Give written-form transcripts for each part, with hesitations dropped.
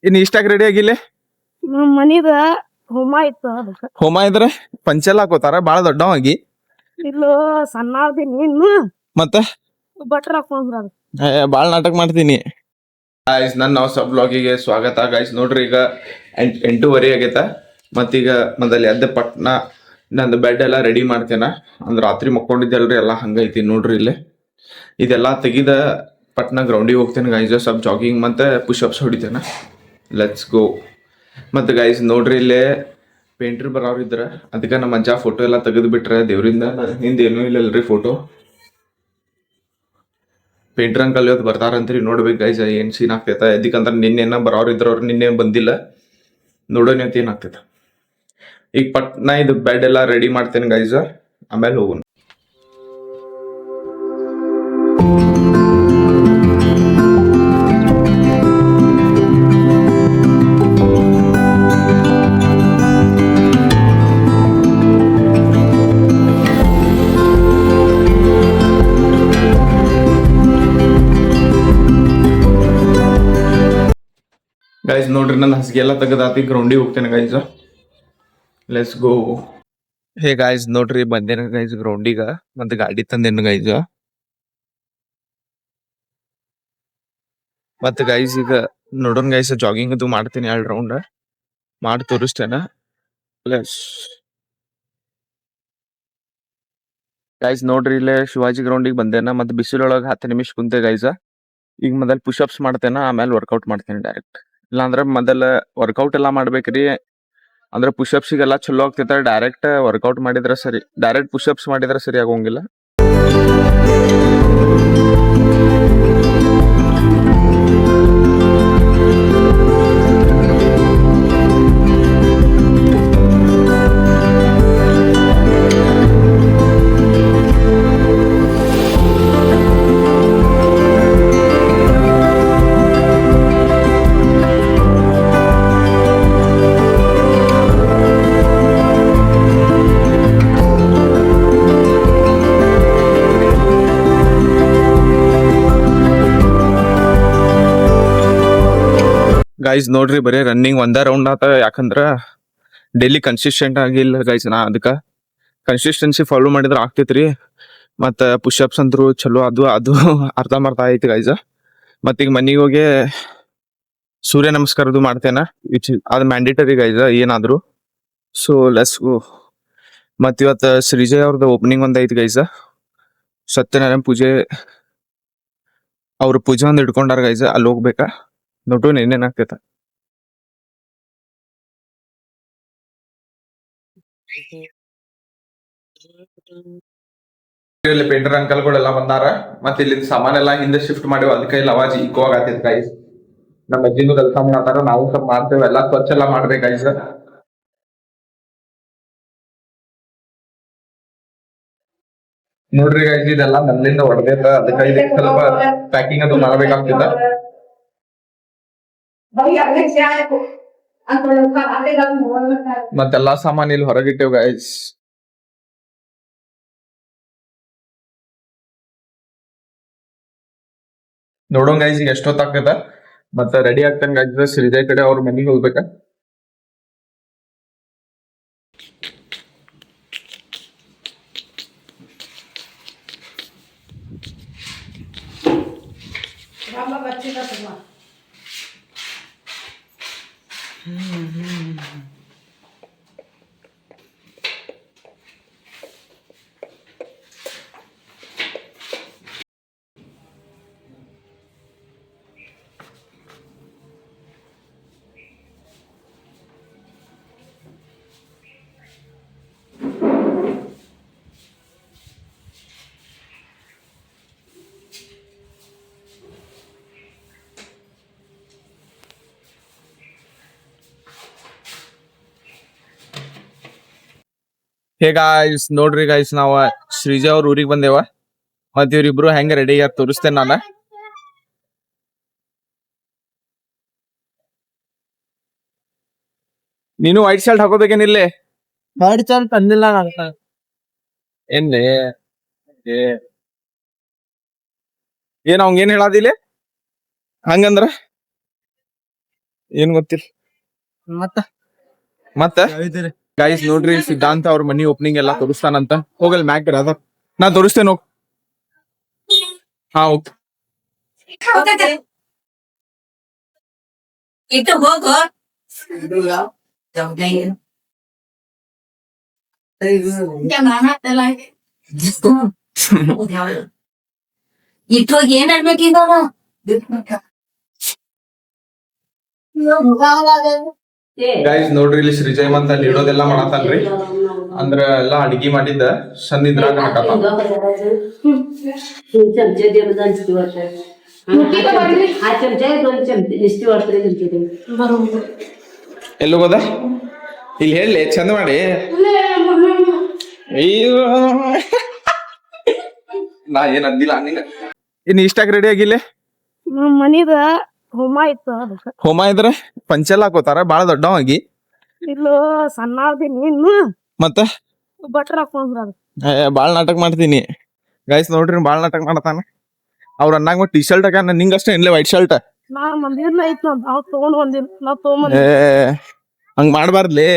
ಇನ್ ಇಷ್ಟಾಗ ready ಆಗಿಲ್ಲ. ನಮ್ ಮನಿದ ಹೋಮ ಇತ್ತು ಅದಕ್ಕ. ಹೋಮ ಇದ್ರೆ ಪಂಚೆಲ್ಲ ಹಾಕೋತಾರ ಬಾಳ ದೊಡ್ಡವಾಗಿ. ಇಲ್ಲೋ ಸಣ್ಣ ಅದೀನಿ ಇನ್ನು ಮತ್ತೆ ಬಟ್ರ ಹಾಕೊಂಡ್ರ ಅದು. ಬಾಳ ನಾಟಕ ಮಾಡ್ತೀನಿ. ಗಾಯ್ಸ್ ನನ್ನ ಹೊಸ ಬ್ಲಾಗಿಗೆ ಸ್ವಾಗತ. ಗಾಯ್ಸ್ ನೋಡ್ರಿ ಈಗ 8:30 ಆಗೈತ. ಮತ್ತೀಗ ಮೊದಲು ಎದ್ದ ಪಟ್ನ ನಂದು ಬೆಡ್ ಎಲ್ಲ ರೆಡಿ ಮಾಡ್ತೇನ. ಅಂದ್ರೆ ರಾತ್ರಿ ಮಕ್ಕೊಂಡಿದ್ದೆಲ್ರಿ ಎಲ್ಲ ಹಂಗೈತಿ ನೋಡ್ರಿ ಇಲ್ಲಿ. ಇದೆಲ್ಲ ತೆಗಿದ ಪಟ್ನ ಗ್ರೌಂಡಿಗೆ ಹೋಗ್ತೇನೆ ಗೈಸ್. ಸ್ವಲ್ಪ ಜಾಗಿಂಗ್ ಮತ್ತೆ ಪುಷಪ್ಸ್ ಹೊಡಿತೇನೆ. Let's go. ಮತ್ತು ಗೈಸ್ ನೋಡ್ರಿ ಇಲ್ಲೇ ಪೇಂಟ್ರ್ ಬರೋರು ಇದ್ರ, ಅದಕ್ಕೆ ನಮ್ಮ ಅಜ್ಜ ಫೋಟೋ ಎಲ್ಲ ತೆಗೆದು ಬಿಟ್ರೆ ದೇವ್ರಿಂದ. ಹಿಂದೆ ಏನೂ ಇಲ್ಲಲ್ರಿ ಫೋಟೋ. ಪೇಂಟ್ರ್ ಅಂಕಲ್ ಇವತ್ತು ಬರ್ತಾರಂತ್ರಿ, ನೋಡ್ಬೇಕು ಗೈಸ್ ಏನು ಸೀನ್ ಆಗ್ತೈತೆ. ಅದಕ್ಕಂದ್ರೆ ನಿನ್ನೆನ ಬರೋರು ಇದ್ರ, ಅವ್ರು ನಿನ್ನೆ ಬಂದಿಲ್ಲ. ನೋಡೋಣ ಅಂತ ಏನಾಗ್ತೈತೆ. ಈಗ ಪಟ್ನ ಇದು ಬೆಡ್ ಎಲ್ಲ ರೆಡಿ ಮಾಡ್ತೇನೆ ಗೈಸ್, ಆಮೇಲೆ ಹೋಗೋಣ. ಗೈಸ್ ನೋಡ್ರಿ ನನ್ನ ಹಸಿಗೆ ಎಲ್ಲ ತೆಗೆದಾತಿ, ಗ್ರೌಂಡಿಗೆ ಹೋಗ್ತೇನೆ guys. Let's go. Hey guys ನೋಡ್ರಿ ಬಂದೇನ ಗೈಸ್ ಗ್ರೌಂಡಿಗ. ಮತ್ತೆ ಗಾಡಿ ತಂದೇನು ಗೈಸ್. ಮತ್ತೆ ಗೈಸ್ ಈಗ ನೋಡೋಣ ಗೈಸ್, ಜಾಗಿಂಗ್ ಅದು ಮಾಡ್ತೀನಿ 2 ರೌಂಡ್ ಮಾಡಿ ತೋರಿಸ್ತೇನೆ. ಗೈಸ್ ನೋಡ್ರಿ ಇಲ್ಲೇ ಶಿವಾಜಿ ಗ್ರೌಂಡಿಗೆ ಬಂದೇನ. ಮತ್ತೆ ಬಿಸಿಲೊಳಗೆ 10 ನಿಮಿಷ ಕುಂತೆ ಗೈಸ್. ಈಗ ಮೊದಲು ಪುಷಪ್ಸ್ ಮಾಡ್ತೇನೆ, ಆಮೇಲೆ ವರ್ಕೌಟ್ ಮಾಡ್ತೇನೆ ಡೈರೆಕ್ಟ್. ಇಲ್ಲಾಂದ್ರೆ ಮೊದಲ ವರ್ಕೌಟ್ ಎಲ್ಲ ಮಾಡ್ಬೇಕ್ರಿ. ಅಂದ್ರೆ ಪುಷಪ್ಸಿಗೆಲ್ಲ ಚಲೋ ಆಗ್ತೈತೆ. ಡೈರೆಕ್ಟ್ ವರ್ಕೌಟ್ ಮಾಡಿದ್ರೆ ಸರಿ, ಡೈರೆಕ್ಟ್ ಪುಷಪ್ಸ್ ಮಾಡಿದ್ರೆ ಸರಿ ಆಗೋಂಗಿಲ್ಲ. ಗೈಸ್ ನೋಡ್ರಿ ಬರೀ ರನ್ನಿಂಗ್ ಒಂದೇ ರೌಂಡ್ ಆತ. ಯಾಕಂದ್ರ ಡೈಲಿ ಕನ್ಸಿಸ್ಟೆಂಟ್ ಆಗಿಲ್ಲ ಗೈಸ್. ನಾ ಅದಕ್ಕೆ ಕನ್ಸಿಸ್ಟೆನ್ಸಿ ಫಾಲೋ ಮಾಡಿದ್ರೆ ಆಗ್ತೈತ್ರಿ. ಮತ್ತು ಪುಷಪ್ಸ್ ಅಂದ್ರು ಚಲೋ ಅದು ಅರ್ಧಂಬರ್ಧ ಐತಿ ಗೈಸ್. ಮತ್ತೀಗ ಮನೆಗೆ ಹೋಗಿ ಸೂರ್ಯ ನಮಸ್ಕಾರದು ಮಾಡ್ತೇನೆ. ಅದು ಮ್ಯಾಂಡೇಟರಿ ಗೈಸ್ ಏನಾದ್ರು. So let's go. ಮತ್ತು ಇವತ್ತು ಶ್ರೀಜಯ್ ಅವ್ರದ್ದು ಓಪನಿಂಗ್ ಒಂದು ಐತಿ ಗೈಸ್. ಸತ್ಯನಾರಾಯಣ ಪೂಜೆ, ಅವ್ರ ಪೂಜೆ ಒಂದು ಇಟ್ಕೊಂಡಾರ ಗೈಸ್. ಅಲ್ಲಿ ಹೋಗ್ಬೇಕಾ, ನೋಡೋಣ ಏನೇನಾಗ್ತೈತ. ಇಲ್ಲಿ ಪೇಂಟರ್ ಅಂಕಲ್ಗಳೆಲ್ಲ ಬಂದಾರ. ಮತ್ತೆ ಇಲ್ಲಿ ಸಾಮಾನೆಲ್ಲ ಹಿಂದೆ ಶಿಫ್ಟ್ ಮಾಡಿವ, ಅದಕ್ಕೆ ಇಲ್ಲಿ ಅವಾಜ್ ಈಕೋ ಆಗತ್ತೈತಿ ಗೈಸ್. ನಮ್ಮ ಅಜ್ಜಿನೂ ಕೆಲಸ ಮಾಡತ್ತಾರ, ನಾವು ಸ್ವಲ್ಪ ಮಾಡ್ತೇವೆ. ಎಲ್ಲ ಸ್ವಚ್ಛ ಎಲ್ಲ ಮಾಡ್ಬೇಕು ಗೈಸ್. ನೋಡ್ರಿ ಗೈಸ್ ಇದೆಲ್ಲ ನನ್ನಿಂದ ಹೊಡೆದೈತ, ಅದಕ್ಕೆ ಇದಕ್ಕೆ ಸ್ವಲ್ಪ ಪ್ಯಾಕಿಂಗ್ ಅದು ಮಾಡ್ಬೇಕಾಗ್ತದ. ಮತ್ತೆಲ್ಲಾ ಸಾಮಾನು ಇಲ್ಲಿ ಹೊರಗಿಟ್ಟೇವ್ ಗೈಸ್. ನೋಡೋಣ ಗೈಸ್ ಈಗ ಎಷ್ಟೊತ್ತಾಗ್ತದ. ಮತ್ತೆ ರೆಡಿ ಆಗ್ತಂಗ ಗೈಸ್. ಶ್ರೀಜಯ್ ಕಡೆ ಅವ್ರ ಮನೆಗೆ ಹೋಗ್ಬೇಕ. ಹೇ ಗಾಯ್ಸ್ ನೋಡ್ರಿ ಗಾಯ್ಸ್, ನಾವ ಶ್ರೀಜಾ ಅವ್ರ ಊರಿಗೆ ಬಂದೇವ. ಮತ್ ಇವ್ರಿಬ್ರು ಹೆಂಗ ರೆಡಿ ಆಗಿ ತೋರಿಸ್ತೇನೆ ನಾನು. ನೀನು ವೈಟ್ ಶರ್ಟ್ ಹಾಕೋಬೇಕೇನಿಲ್ಲೇ? ವೈಟ್ ಶರ್ಟ್ ತಂದಿಲ್ಲ ನಾನು. ಏನ್ಲೇ ಏನ್ ಅವಂಗ ಏನ್ ಹೇಳಾದಿಲ್ಲ ಹಂಗಂದ್ರ? ಏನ್ ಗೊತ್ತಿಲ್ಲ ಮತ್ತ ಗೈಸ್ ನೋಡ್ರಿ ಸಿದ್ಧಾಂತ ಅವ್ರ ಮನಿ ಓಪನಿಂಗ್ ಎಲ್ಲಾ ತೋರಿಸ್ತಾನಂತ. ಹೋಗಲ್ ಮ್ಯಾಕ್ ಅದ ನಾ ತೋರಿಸ್ತೇನೆ ಹೋಗ್. ಹಾ ಓಕೆ. ಇಟ್ಟು ಹೋಗು ಇಟ್ಟು ಹೋಗಿ ಏನ್ ಆಡ್ಬೇಕೀಗ ಗೈಸ್ ನೋಡ್ರಿ ಇಲ್ಲಿ ಶ್ರೀ ಜಯಮಂತ ಅಲ್ಲಿ ಇಡೋದೆಲ್ಲ ಮಾಡತಾನ್ರಿ. ಅಂದ್ರ ಎಲ್ಲಾ ಅಡಿಗೆ ಮಾಡಿದ್ದ ಸಣ್ಣ ಇದ್ರಾಗ ಹಾಕತಾನ. चमचे दे बदल किती वर्ष हा चमचा आहे 2 चमचे निस्ती वाटते चमचे बरोबर ಎಲ್ಲಿ ಹೋಗೋದ ಇಲ್ಲಿ ಹೇಳಿ ಚಂದ ಮಾಡಿ. ಅಯ್ಯೋ ನಾ ಏನ್ ಅಂದಿಲ್ಲ ನಿಂಗ. ಇನ್ ಇಷ್ಟಾಗ ರೆಡಿ ಆಗಿಲ್ಲ. ನಮ್ ಮನಿದ ಹೋಮ ಇತ್ತು ಅದಕ್ಕ. ಹೋಮ ಇದ್ರ ಪಂಚೆಲ್ಲ ಹಾಕೋತಾರ ಬಾಳ ದೊಡ್ಡವಾಗಿ. ಇಲ್ಲೋ ಸಣ್ಣ ಅದೀನಿ ಇನ್ನು ಮತ್ತ ಬಟ್ರ ಹಾಕೊಂಡ್ ಬರೋದು. ಬಾಳ್ ನಾಟಕ ಮಾಡ್ತೀನಿ ಗೈಸ್ ನೋಡ್ರಿ ಬಾಳ್ ನಾಟಕ ಮಾಡತಾನ. ಅವ್ರ ಅನ್ನಾಗ ಟಿ ಶರ್ಟ್ ಹಾಕ ನಿಂಗಷ್ಟೇ ಇನ್ಲೇ ವೈಟ್ ಶರ್ಟ್. ನಾ ಮಂದಿರ್ನ ಐತ್ ನಮ್ ನಾವ್ ತಗೊಂಡ್ ಬಂದಿಲ್ಲ ನಾವ್ ತಗೊಂಡ್ ಹಂಗ ಮಾಡ್ಬಾರ್ದ್ಲಿ.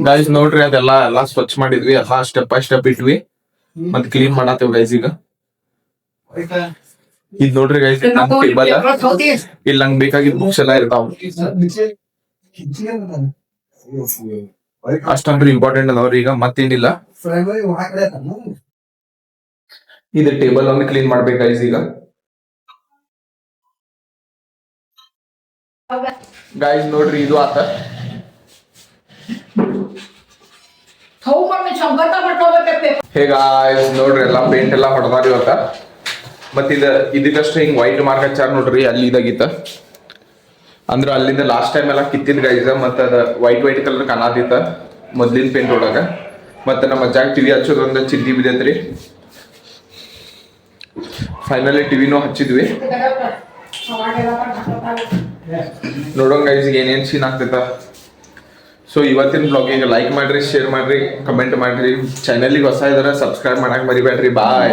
ಗೈಸ್ ನೋಡ್ರಿ ಎಲ್ಲಾ ಸ್ವಚ್ಛ ಮಾಡಿದ್ವಿ, ಎಲ್ಲಾ ಸ್ಟೆಪ್ ಬೈ ಸ್ಟೆಪ್ ಇಟ್ವಿ ಮತ್ ಕ್ಲೀನ್ ಮಾಡತ್ತೇವ್ ಗೈಸ್. ಈಗ ಇದ್ ನೋಡ್ರಿ ಗೈಸ್ ಟೇಬಲ್ ಇಲ್ಲಿ ನಂಗೆ ಬೇಕಾಗಿದ್ ಬುಕ್ಸ್ ಎಲ್ಲಾ ಇರ್ತಾವ. ಅಷ್ಟಂದ್ರೆ ಇಂಪಾರ್ಟೆಂಟ್ ಅದಾವ್ರಿ. ಈಗ ಮತ್ತೇನಿಲ್ಲ. ಇದು ಟೇಬಲ್ ಒಂದು ಕ್ಲೀನ್ ಮಾಡ್ಬೇಕು ಗೈಸ್. ಈಗ ಗೈಸ್ ನೋಡ್ರಿ ಇದು ಆತ. ಹೇಗ ನೋಡ್ರಿ ಎಲ್ಲಾ ಪೇಂಟ್ ಎಲ್ಲಾ ಹೊಡೆದಾರ ಇವತ್ತ. ಮತ್ ಇದಕ್ಕಷ್ಟೇ ಹಿಂಗ್ ವೈಟ್ ಮಾರ್ಕ್ ಹಚ್ಚಾರ ನೋಡ್ರಿ ಅಲ್ಲಿ ಇದಾಗಿತ್ತ. ಅಂದ್ರ ಅಲ್ಲಿಂದ ಲಾಸ್ಟ್ ಟೈಮ್ ಎಲ್ಲಾ ಕಿತ್ತಿದ್ ಗೈಸ್. ಮತ್ತ ಅದ ವೈಟ್ ಕಲರ್ ಕಾಣತಿತ್ತ ಮೊದ್ಲಿನ ಪೇಂಟ್ ಒಳಗ. ಮತ್ತ ನಮ್ಮ ಅಜ್ಜಾಗ ಟಿವಿ ಹಚ್ಚೋದೊಂದ ಚಿಂತಿ ಬಿದ್ದೈತ್ರಿ. ಫೈನಲಿ ಟಿವಿನೂ ಹಚ್ಚಿದ್ವಿ. ನೋಡೋಣ ಗೈಸ್ ಏನೇನ್ ಸೀನ್ ಆಗ್ತೈತ. ಸೊ ಇವತ್ತಿನ ಬ್ಲಾಗಿಗೆ ಲೈಕ್ ಮಾಡ್ರಿ, ಶೇರ್ ಮಾಡ್ರಿ, ಕಮೆಂಟ್ ಮಾಡ್ರಿ. ಚಾನಲ್ಗೆ ಹೊಸ ಇದಾರೆ ಸಬ್ಸ್ಕ್ರೈಬ್ ಮಾಡಕ್ ಮರಿಬೇಡ್ರಿ. ಬಾಯ್.